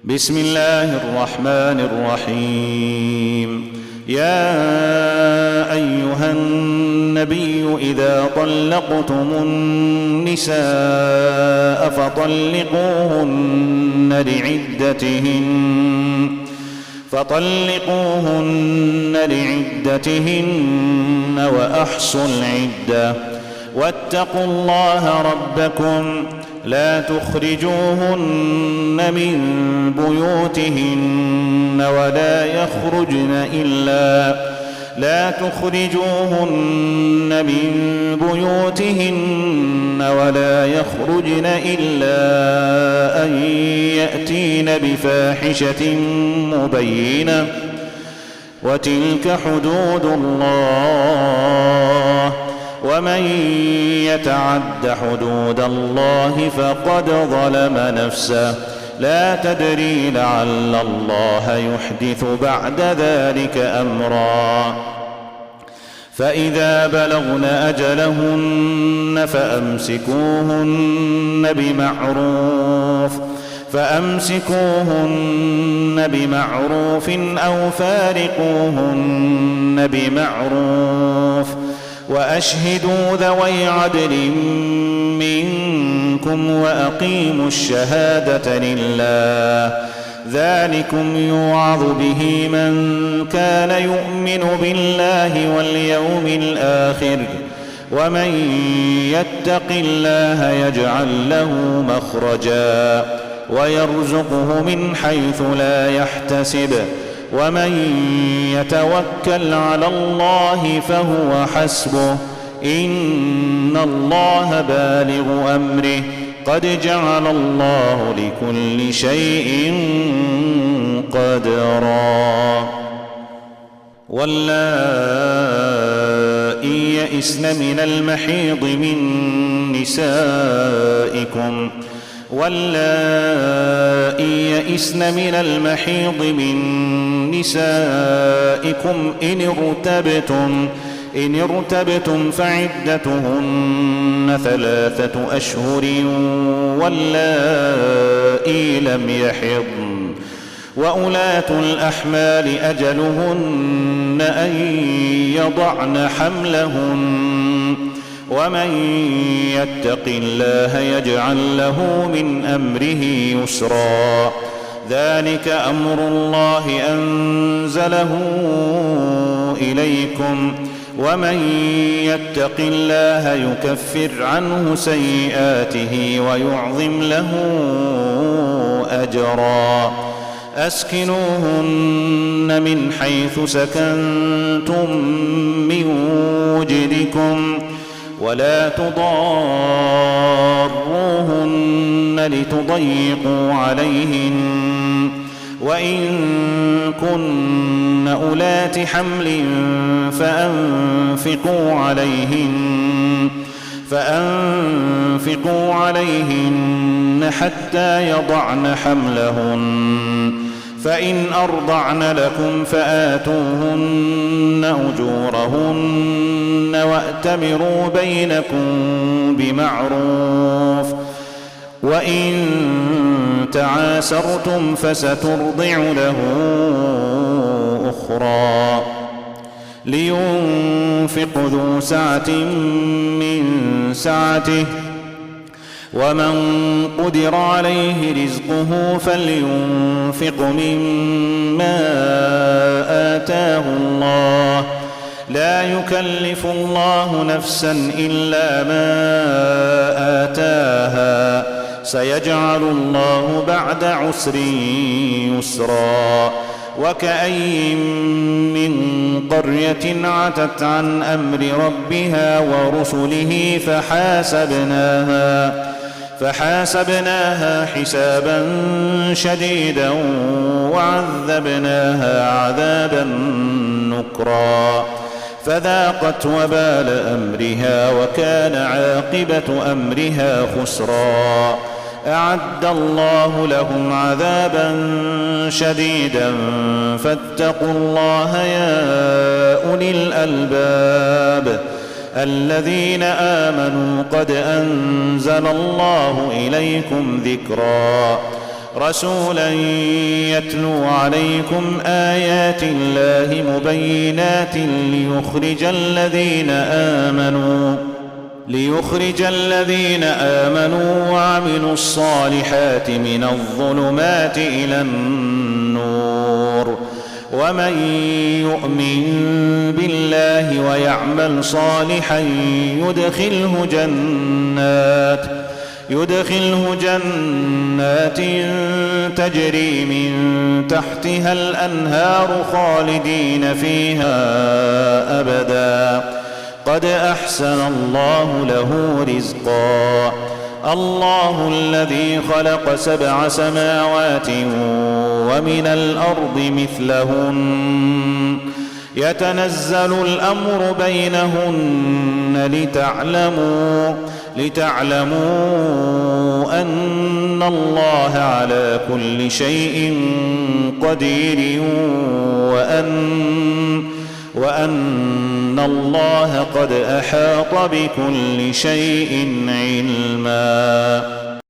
بسم الله الرحمن الرحيم. يا أيها النبي إذا طلقتم النساء فطلقوهن لعدتهن وأحصوا العدة واتقوا الله ربكم لا تخرجوهن من بيوتهن ولا يخرجن إلا أن يأتين بفاحشة مبينة وتلك حدود الله ومن يتعد حدود الله فقد ظلم نفسه لا تدري لعل الله يحدث بعد ذلك أمرا. فإذا بلغن أجلهن فأمسكوهن بمعروف أو فارقوهن بمعروف وأشهدوا ذوي عدل منكم وأقيموا الشهادة لله ذلكم يوعظ به من كان يؤمن بالله واليوم الآخر ومن يتق الله يجعل له مخرجا ويرزقه من حيث لا يحتسب ومن يتوكل على الله فهو حسبه إن الله بالغ أمره قد جعل الله لكل شيء قدرا. واللائي يئسن من المحيض من نسائكم إن ارتبتم فعدتهن 3 أشهر واللائي لم يحضن وأولاة الأحمال أجلهن أن يضعن حملهن ومن يتق الله يجعل له من أمره يسرا ذلك أمر الله أنزله إليكم ومن يتق الله يكفر عنه سيئاته ويعظم له أجرا. أسكنوهن من حيث سكنتم من وجدكم ولا تضاروهن لتضيقوا عليهن وإن كن أولات حمل فأنفقوا عليهن حتى يضعن حملهن فإن أرضعن لكم فآتوهن أجورهن وأتمروا بينكم بمعروف وإن تعاسرتم فسترضع له أخرى. لينفق ذو سعة من سعته ومن قدر عليه رزقه فلينفق مما آتاه الله لا يكلف الله نفسا إلا ما آتاها سيجعل الله بعد عسر يسرا. وكأي من قرية عتت عن أمر ربها ورسله فحاسبناها حسابا شديدا وعذبناها عذابا نكرا فذاقت وبال أمرها وكان عاقبة أمرها خسرا. أعد الله لهم عذابا شديدا فاتقوا الله يا أولي الألباب الذين آمنوا قد أنزل الله إليكم ذكرا. رسولا يتلو عليكم آيات الله مبينات ليخرج الذين آمنوا وعملوا الصالحات من الظلمات إلى النور ومن يؤمن بالله ويعمل صالحا يدخله جنات تجري من تحتها الأنهار خالدين فيها أبدا قد أحسن الله له رزقا الله الذي خلق 7 سماوات ومن الأرض مثلهن يتنزل الأمر بينهن لتعلموا أن الله على كل شيء قدير وأن الله قد أحاط بكل شيء علما